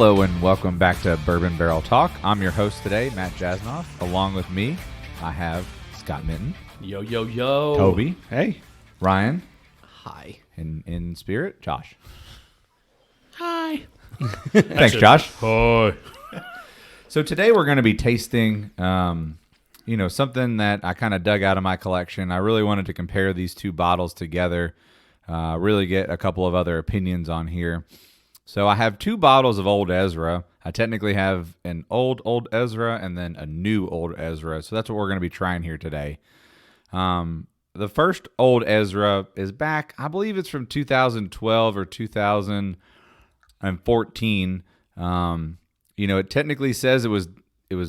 Hello and welcome back to Bourbon Barrel Talk. I'm your host today, Matt Jasnoff. Along with me, I have Scott Minton. Yo, yo, yo. Toby. Hey. Ryan. Hi. And in spirit, Josh. Hi. Thanks, Josh. Hi. So today we're going to be tasting, something that I kind of dug out of my collection. I really wanted to compare these two bottles together, really get a couple of other opinions on here. So I have two bottles of Old Ezra. I technically have an old Ezra and then a new Old Ezra. So that's what we're going to be trying here today. The first Old Ezra is back. I believe it's from 2012 or 2014. It technically says it was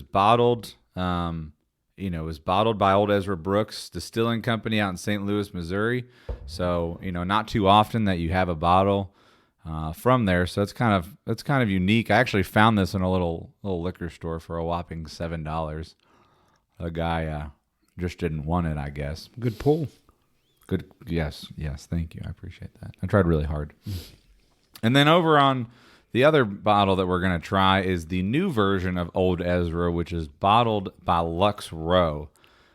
bottled. It was bottled by Old Ezra Brooks Distilling Company out in St. Louis, Missouri. So not too often that you have a bottle from there, so it's kind of unique. I actually found this in a little liquor store for a whopping $7. A guy just didn't want it, I guess. Good pull. Good, yes, thank you. I appreciate that. I tried really hard. And then over on the other bottle that we're going to try is the new version of Old Ezra, which is bottled by Lux Row.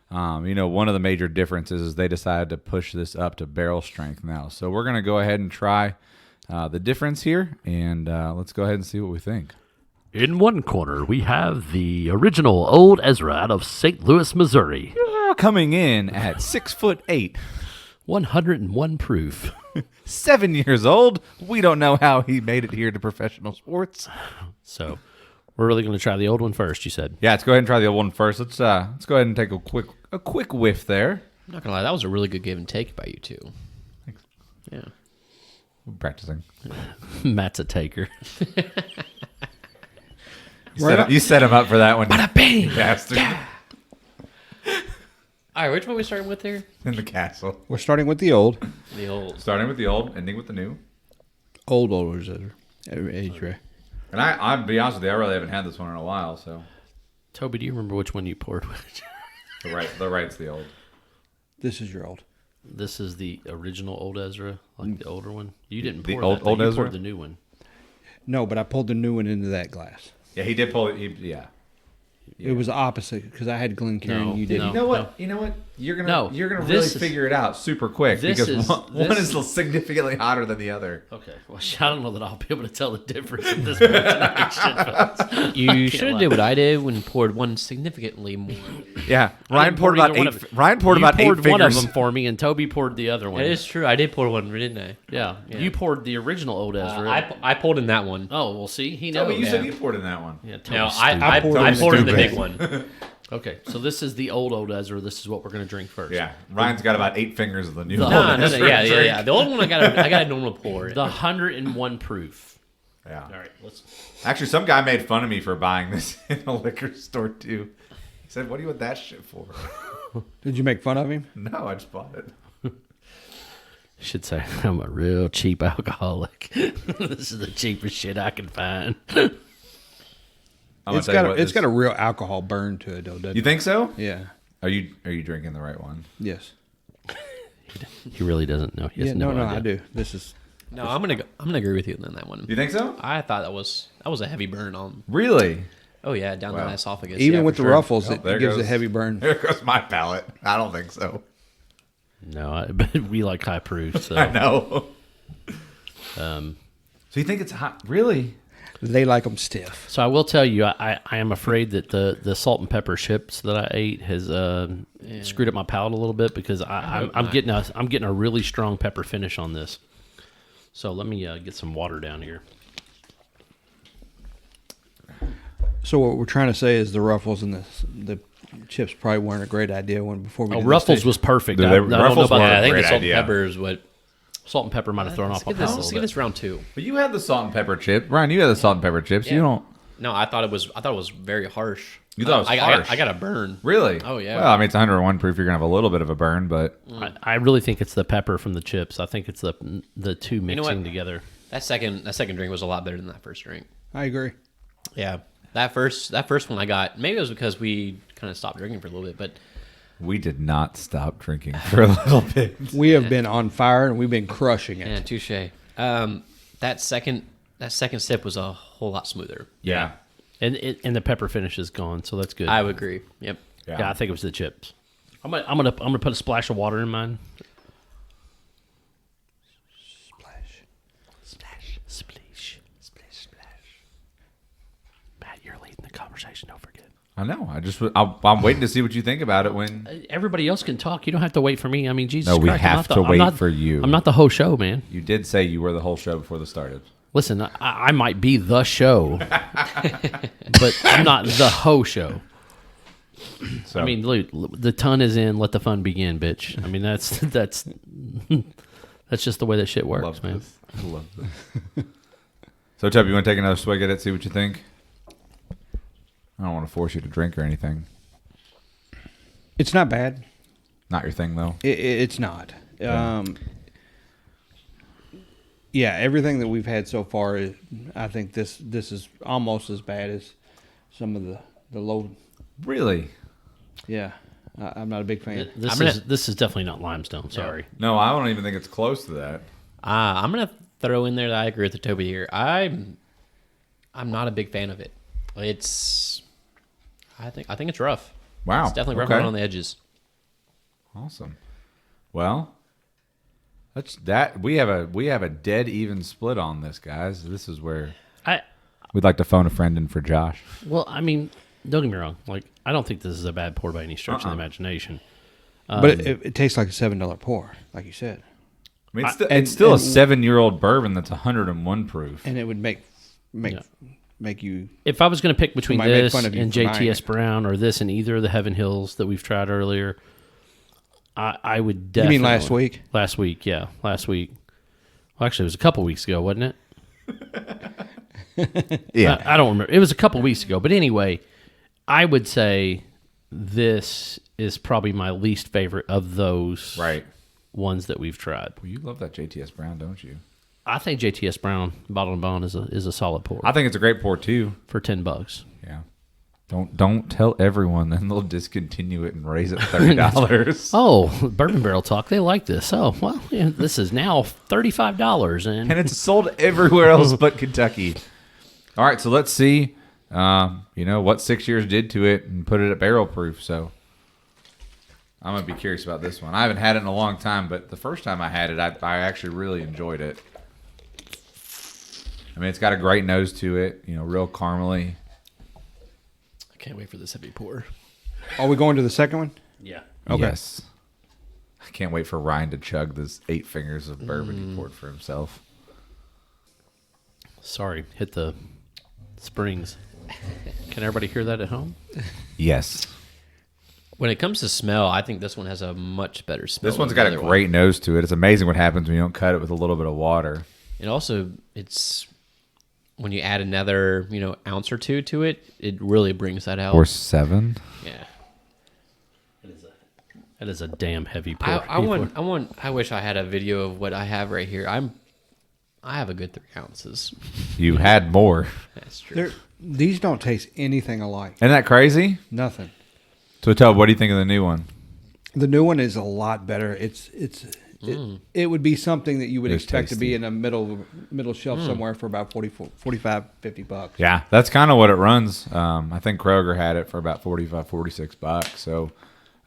One of the major differences is they decided to push this up to barrel strength now. So we're going to go ahead and try the difference here, and let's go ahead and see what we think. In one corner, we have the original Old Ezra out of St. Louis, Missouri. Coming in at 6'8", 101 proof. 7 years old. We don't know how he made it here to professional sports. So we're really going to try the old one first, you said? Yeah, let's go ahead and try the old one first. Let's go ahead and take a quick whiff there. I'm not gonna lie, that was a really good give and take by you two. Thanks. Yeah. We're practicing. Matt's a taker. You set him up for that one. Bada bang! Bastard. Yeah. All right, which one are we starting with here? In the castle. We're starting with the old. The old. Starting with the old, ending with the new. Old Ezra. And I'll be honest with you, I really haven't had this one in a while, so. Toby, do you remember which one you poured with? The right's the old. This is your old. This is the original Old Ezra, like the older one. You didn't The pour old- that, though. old You Ezra? poured the new one. No, but I pulled the new one into that glass. Yeah, he did pull it. Yeah. It was the opposite because I had Glencairn and you didn't. No. You know what? You're gonna No, really this is- figure it out super quick this because is- one this- is significantly hotter than the other. Okay. Well, I don't know that I'll be able to tell the difference at this point tonight. You should have did what I did when poured one significantly more. Yeah, I Ryan didn't pour poured about either one eight. of it. Ryan poured You about poured eight one of fingers. them for me, and Toby poured the other one. It is true. I did pour one, didn't I? Yeah. You poured the original Old Ezra. I poured in that one. Oh, well, see, he No, knows. but you said Yeah. you poured in that one. Yeah, Toby's No, stupid. I poured in the stupid. big one. Okay, so this is the old Ezra. This is what we're going to drink first. Yeah, Ryan's got about 8 fingers of the new No, one. No, That's yeah. drink. The old one I got a normal pour. The 101 proof. Yeah. All right, let's. Actually, some guy made fun of me for buying this in a liquor store too. He said, "What do you want that shit for?" Did you make fun of him? No, I just bought it. Should say I'm a real cheap alcoholic. This is the cheapest shit I can find. It's got a real alcohol burn to it, though, doesn't You it? think so? Yeah. Are you drinking the right one? Yes. He really doesn't know. He has Yeah. No, idea. I do. This is. No, I'm gonna agree with you on that one. You think so? I thought that was a heavy burn on. Really? Oh yeah, down Wow. the esophagus. Even yeah, with for the sure. ruffles, Oh, it there gives goes- a heavy burn. There goes my palate. I don't think so. No, but we like high proof. So I know. Um, So you think it's hot? Really? They like them stiff. So I will tell you, I am afraid that the salt and pepper chips that I ate has screwed up my palate a little bit because I'm getting a really strong pepper finish on this. So let me get some water down here. So what we're trying to say is the ruffles and the chips probably weren't a great idea when before we. Oh, did Ruffles this. was perfect. Dude, I don't know Ruffles about were- Yeah, I think Great the salt idea. and pepper is what. salt and pepper might have thrown off my palate a Let's little give bit. this round 2. But you had the salt and pepper chip, Ryan. You had the salt and pepper chips. Yeah. You don't. No, I thought it was very harsh. You thought it was harsh? I got a burn. Really? Oh, yeah. Well, I mean, it's 101 proof. You're gonna have a little bit of a burn, but I really think it's the pepper from the chips. I think it's the two know mixing what? together. That second drink was a lot better than that first drink. I agree. Yeah, that first one I got. Maybe it was because we kind of stopped drinking for a little bit, but we did not stop drinking for a little bit. We have been on fire and we've been crushing it. yeah, touche. That second that second sip was a whole lot smoother. Yeah. And the pepper finish is gone, so that's good. I would agree. Yep. Yeah, I think it was the chips. I'm gonna put a splash of water in mine. Splash. Matt, you're leading the conversation. Don't forget. I know. I'm waiting to see what you think about it when Everybody else can talk. You don't have to wait for me. I mean, Jesus No, we Christ, have to wait for you. I'm not the whole show, man. you did say you were the whole show before this started. Listen, I might be the show, but I'm not the whole show. So I mean, look, the ton is in. Let the fun begin, bitch. I mean, that's that's just the way that shit works, love man. this. I love this. So, Toby, you want to take another swig at it, see what you think? I don't want to force you to drink or anything. It's not bad. Not your thing, though. It's not. Yeah. Yeah, everything that we've had so far, I think this is almost as bad as some of the low. Really? Yeah, I'm not a big fan. This is definitely not limestone. Sorry. No, I don't even think it's close to that. I'm gonna throw in there that I agree with the Toby here. I'm not a big fan of it. I think it's rough. Wow. It's definitely rough Okay. on the edges. Awesome. Well, that's that. We have a dead even split on this, guys. This is where we'd like to phone a friend in for Josh. Well, I mean, don't get me wrong. Like, I don't think this is a bad pour by any stretch of the imagination. But it tastes like a $7 pour, like you said, I mean, it's still a 7-year-old bourbon that's 101 proof. and it would make you. If I was going to pick between Somebody make this fun of you and for buying JTS it. Brown or this and either of the Heaven Hills that we've tried earlier, I would You definitely. mean last week? Last week, yeah. Last week. Well, actually, it was a couple weeks ago, wasn't it? Yeah. I don't remember. It was a couple weeks ago. But anyway, I would say this is probably my least favorite of those Right. ones that we've tried. Well, you love that JTS Brown, don't you? I think JTS Brown Bottle and Bond is a solid pour I think it's a great pour too. for $10. Yeah. Don't tell everyone, then they'll discontinue it and raise it $30. Oh, Bourbon Barrel Talk, they like this. Oh, well, yeah, this is now $35 And it's sold everywhere else but Kentucky. All right, so let's see what 6 years did to it and put it at barrel proof. So I'm going to be curious about this one. I haven't had it in a long time, but the first time I had it, I actually really enjoyed it. I mean, it's got a great nose to it, real caramely. I can't wait for this heavy pour. Are we going to the second one? Yeah. Okay. Yes. I can't wait for Ryan to chug this 8 fingers of bourbon he poured for himself. Sorry, hit the springs. Can everybody hear that at home? Yes. When it comes to smell, I think this one has a much better smell. This one's than got the a other one. great nose to it. It's amazing what happens when you don't cut it with a little bit of water. And also, it's when you add another, ounce or two to it, it really brings that out. Or 7. Yeah. That is a damn heavy pour. I wish I had a video of what I have right here. I have a good 3 ounces. You had more. That's true. These don't taste anything alike. Isn't that crazy? Nothing. So, Tob, what do you think of the new one? The new one is a lot better. It would be something that you would It's expect to be tasty. in a middle shelf somewhere for about $45, $50. Yeah, that's kind of what it runs. I think Kroger had it for about $45, $46. So,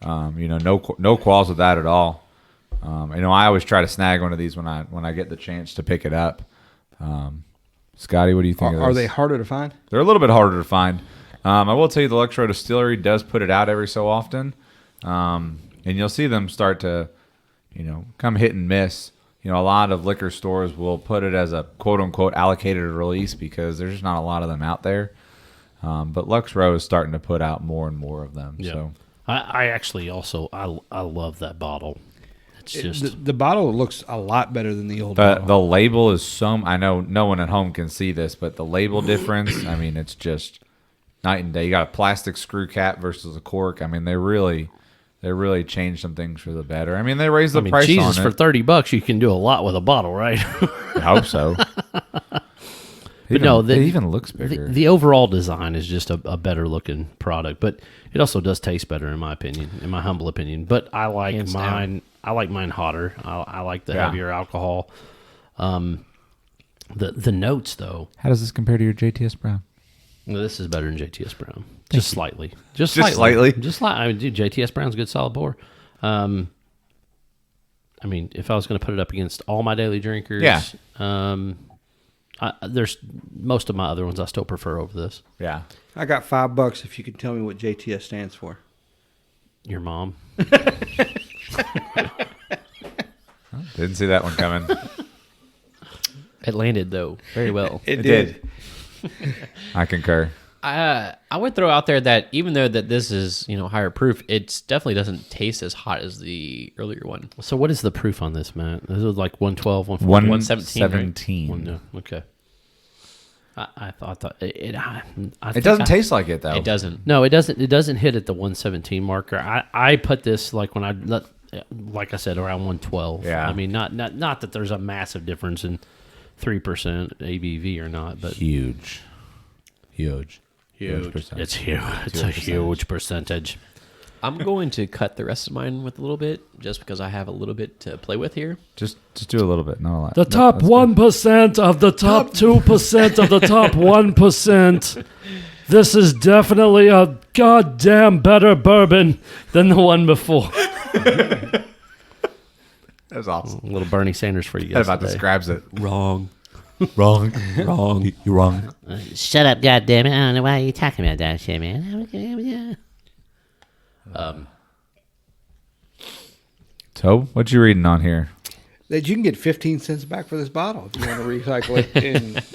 no qualms with that at all. I always try to snag one of these when I get the chance to pick it up. Scotty, what do you think of this? Are they harder to find? They're a little bit harder to find. I will tell you the Lux Row Distillery does put it out every so often. And you'll see them start to, come hit and miss. A lot of liquor stores will put it as a quote-unquote allocated release because there's just not a lot of them out there. But Lux Row is starting to put out more and more of them. Yeah. So I actually also I love that bottle. It's just The bottle looks a lot better than the old bottle. the label is I know no one at home can see this, but the label difference, I mean, it's just night and day. You got a plastic screw cap versus a cork. I mean, they really changed some things for the better. I mean, they raised the price Jesus, on for it. $30 you can do a lot with a bottle, right? I hope so. It even looks bigger. The overall design is just a better looking product, but it also does taste better in my opinion, in my humble opinion. But I like Hands mine. down. I like mine hotter. I like the Yeah. heavier alcohol. The notes though. How does this compare to your JTS Brown? Well, this is better than JTS Brown. Just slightly. Just slightly? Just slightly. I mean, dude, JTS Brown's a good solid pour. I mean, if I was going to put it up against all my daily drinkers, there's most of my other ones I still prefer over this. Yeah. I got $5 if you can tell me what JTS stands for. Your mom. Didn't see that one coming. It landed though very well. It did. I concur. I would throw out there that even though that this is higher proof, it definitely doesn't taste as hot as the earlier one. So what is the proof on this, Matt? This is like 112, 117. 117. No, okay. I thought it It doesn't taste like it though. It doesn't. No, it doesn't. It doesn't hit at the 117 marker. I put this like like I said, around 112. Yeah. I mean, not that there's a massive difference in 3% ABV or not, but Huge. Percentage. It's huge. It's a huge percentage. I'm going to cut the rest of mine with a little bit, just because I have a little bit to play with here. Just do a little bit, not a lot. The top 1% of the top 2% of the top 1%. This is definitely a goddamn better bourbon than the one before. That's awesome. A little Bernie Sanders for you That guys about today. describes it. Wrong. Wrong. You're wrong. Shut up, goddammit. I don't know why you're talking about that shit, man. So, what you reading on here? That you can get 15 cents back for this bottle if you want to recycle it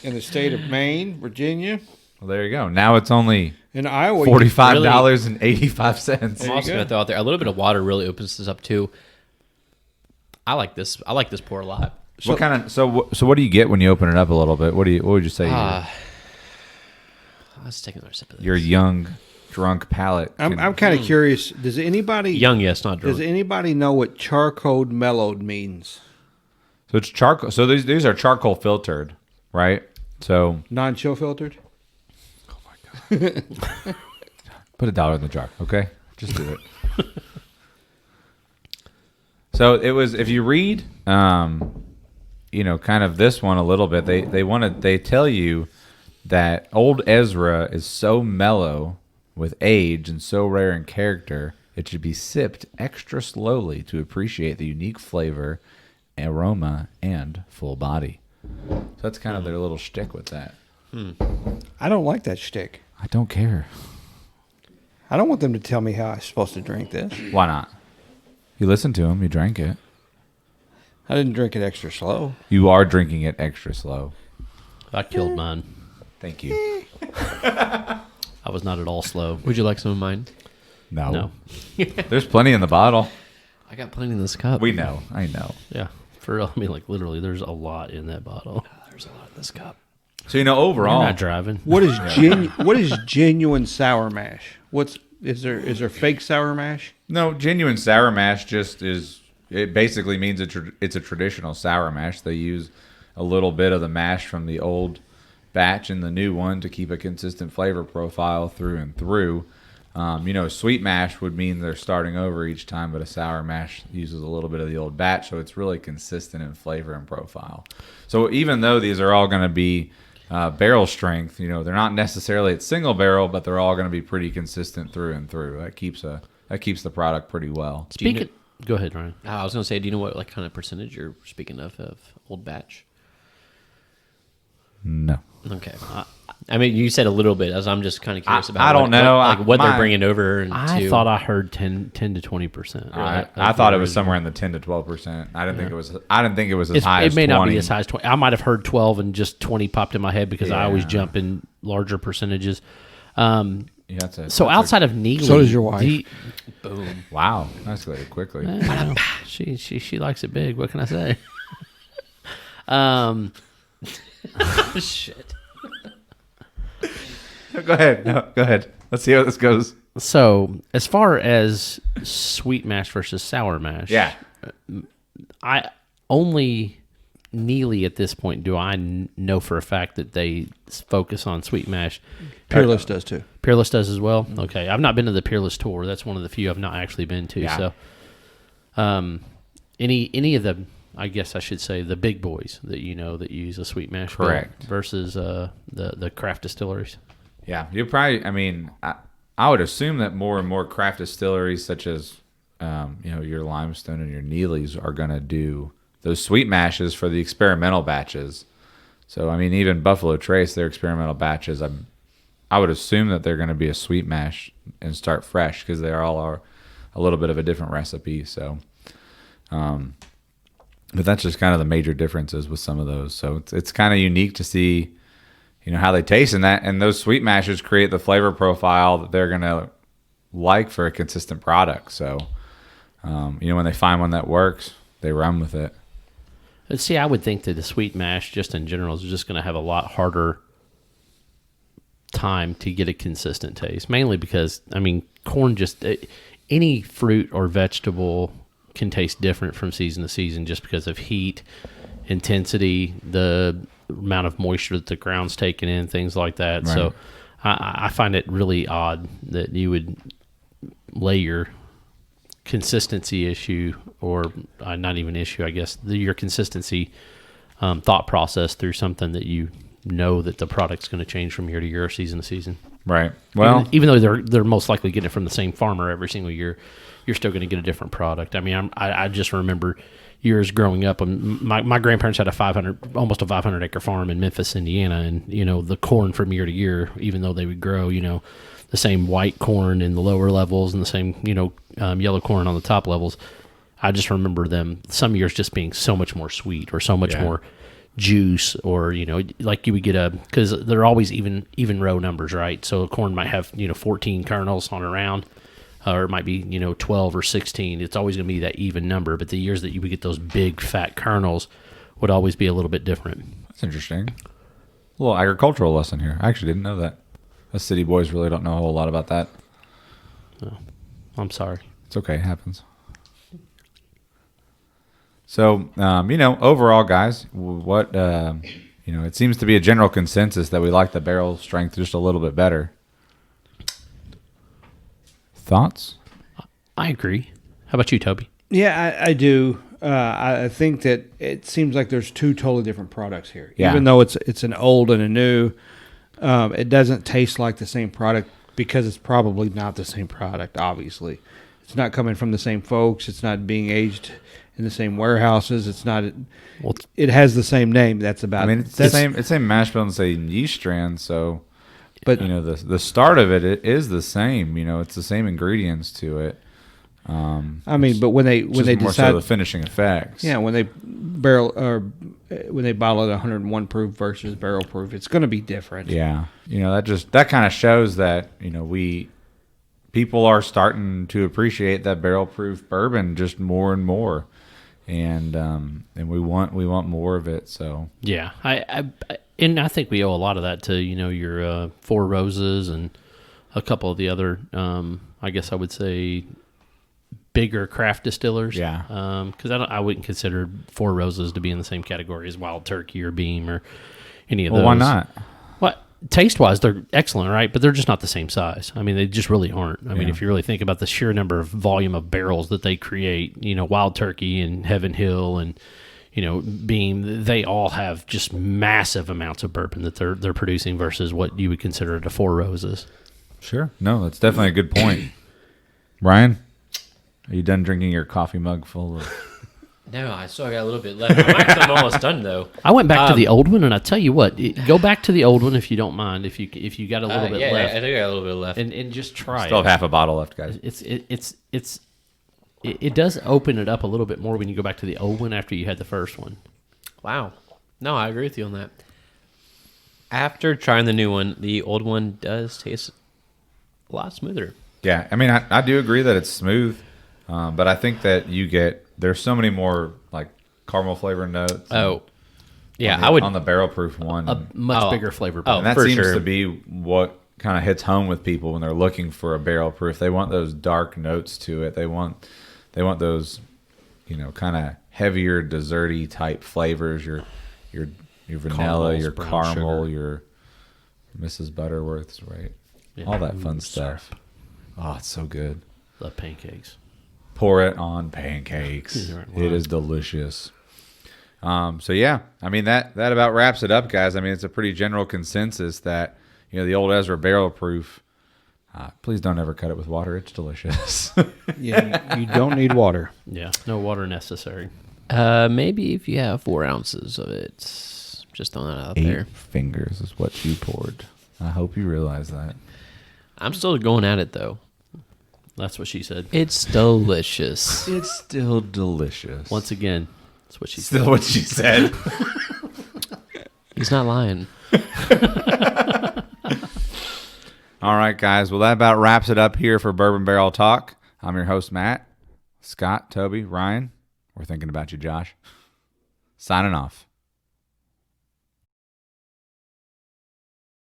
in the state of Maine, Virginia, Well, there you go. Now it's only and Iowa. $45.85. I'm also you going to go. throw out there a little bit of water really opens this up too. I like this. I like this pour a lot. What kind of so what do you get when you open it up a little bit? What would you say? Let's take another sip of this. Your young drunk palate. I'm kind of curious. Does anybody Young, yes, not drunk. Does anybody know what charcoal mellowed means? So it's charcoal. So these are charcoal filtered, right? So Non-chill filtered. put $1 in the jar, okay? Just do it. So it was. If you read, kind of this one a little bit. They tell you that Old Ezra is so mellow with age and so rare in character, it should be sipped extra slowly to appreciate the unique flavor, aroma, and full body. So that's kind of their little shtick with that. I don't like that shtick. I don't care. I don't want them to tell me how I'm supposed to drink this. Why not? You listened to him. You drank it. I didn't drink it extra slow. You are drinking it extra slow. I killed mine. Thank you. I was not at all slow. Would you like some of mine? No. There's plenty in the bottle. I got plenty in this cup. We know. I know. Yeah, for real. I mean, like literally, there's a lot in that bottle. There's a lot in this cup. So You're overall, not driving. What is what is genuine sour mash? Is there fake sour mash? no, genuine sour mash just is. It basically means it's a traditional sour mash. They use a little bit of the mash from the old batch in the new one to keep a consistent flavor profile through and through. Sweet mash would mean they're starting over each time, but a sour mash uses a little bit of the old batch, so it's really consistent in flavor and profile. So even though these are all going to be barrel strength, they're not necessarily at single barrel, but they're all going to be pretty consistent through and through. That keeps the product pretty well. Speaking, go ahead, Ryan. I was going to say, do you know what kind of percentage you're speaking of old batch? No. Okay. I mean, you said a little bit, as I'm just kind of curious about. I don't know. What they're bringing over. I thought I heard 10 to 20%. I thought it was somewhere in the 10 to 12%. I didn't think it was. I didn't think it was as high as It may 20. not be as high as 20. I might have heard 12 and just 20 popped in my head because I always jump in larger percentages. So outside of Neely, So does your wife. Boom. Wow, that escalated quickly. She likes it big. What can I say? Shit. Go ahead. No, go ahead. Let's see how this goes. So as far as sweet mash versus sour mash, Yeah. I only Neely at this point do I know for a fact that they focus on sweet mash. Peerless does too. Peerless does as well. Okay, I've not been to the Peerless tour. That's one of the few I've not actually been to. Yeah. So, any of the I guess I should say the big boys that that use a sweet mash bill Correct. versus the craft distilleries. Yeah, you probably. I mean, I would assume that more and more craft distilleries, such as your Limestone and your Neely's, are going to do those sweet mashes for the experimental batches. So I mean, even Buffalo Trace, their experimental batches, I would assume that they're going to be a sweet mash and start fresh because they all are a little bit of a different recipe. So, but that's just kind of the major differences with some of those. So it's kind of unique to see. How they taste, and those sweet mashes create the flavor profile that they're gonna like for a consistent product. So, when they find one that works, they run with it. See, I would think that the sweet mash, just in general, is just going to have a lot harder time to get a consistent taste. Mainly because, corn any fruit or vegetable can taste different from season to season, just because of heat, intensity, the amount of moisture that the ground's taking in, things like that. Right. So I find it really odd that you would lay your consistency issue, or not even issue, I guess, your consistency thought process through something that that the product's going to change from year to year, season to season. Right. Well, even though they're most likely getting it from the same farmer every single year, you're still going to get a different product. I just remember years growing up, and my grandparents had almost a 500 acre farm in Memphis, Indiana, and the corn from year to year, even though they would grow the same white corn in the lower levels and the same yellow corn on the top levels, I just remember them some years just being so much more sweet, or so much more juice, or like you would get because they're always even row numbers, right? So a corn might have 14 kernels on a round, or it might be 12 or 16. It's always going to be that even number, but the years that you would get those big fat kernels would always be a little bit different. that's interesting. A little agricultural lesson here. I actually didn't know that. Us city boys really don't know a whole lot about that. Oh, I'm sorry. It's okay. It happens. So, overall, guys, what, it seems to be a general consensus that we like the barrel strength just a little bit better. Thoughts? I agree. How about you, Toby? Yeah, I do. I think that it seems like there's two totally different products here. Yeah. Even though it's an old and a new, it doesn't taste like the same product because it's probably not the same product, obviously. It's not coming from the same folks. It's not being aged in the same warehouses. It's not. It has the same name. That's about. It's the same. It's same mash bill and same yeast strand. So, but the start of it is the same. It's the same ingredients to it. but when they more decide so the finishing effects. yeah, when they bottle it 101 proof versus barrel proof, it's going to be different. Yeah, that kind of shows that people are starting to appreciate that barrel proof bourbon just more and more, and we want more of it. So Yeah, I think we owe a lot of that to your Four Roses and a couple of the other I guess I would say bigger craft distillers. Yeah. Because I wouldn't consider Four Roses to be in the same category as Wild Turkey or Beam or any of those. why not? What taste-wise, they're excellent, right? But they're just not the same size. They just really aren't. I mean, Yeah. if you really think about the sheer number of volume of barrels that they create, Wild Turkey and Heaven Hill and Beam, they all have just massive amounts of bourbon that they're producing versus what you would consider the Four Roses. Sure. No, that's definitely a good point. Ryan, are you done drinking your coffee mug full of? No, I still got a little bit left. I'm almost done though. I went back to the old one, and I tell you what, go back to the old one if you don't mind. If you got a little bit left, I think I got a little bit left. and just try Still it. have half a bottle left, guys. It does open it up a little bit more when you go back to the old one after you had the first one. Wow. No, I agree with you on that. After trying the new one, the old one does taste a lot smoother. Yeah, I do agree that it's smooth, but I think that there's so many more like caramel flavor notes. Oh, yeah, on the, I would on the barrel proof one. A much bigger flavor. Oh, And that for seems sure. to be what kind of hits home with people when they're looking for a barrel proof. They want those dark notes to it. They want those, kind of heavier, desserty type flavors. Your vanilla, Caramels, your brown caramel, sugar. your Mrs. Butterworth's, right? Yeah. All that fun stuff. Oh, it's so good. The pancakes. Pour it on pancakes. You're right. It is delicious. So yeah, I mean that about wraps it up, guys. I mean, it's a pretty general consensus that the Old Ezra barrel proof. Please don't ever cut it with water. It's delicious. Yeah, you don't need water. Yeah, no water necessary. Maybe if you have 4 ounces of it, just throwing that out 8 there. fingers is what you poured. I hope you realize that. I'm still going at it though. That's what she said. It's delicious. It's still delicious. Once again, that's what she said. Still what she said. He's not lying. All right, guys. Well, that about wraps it up here for Bourbon Barrel Talk. I'm your host, Matt. Scott, Toby, Ryan. We're thinking about you, Josh. Signing off.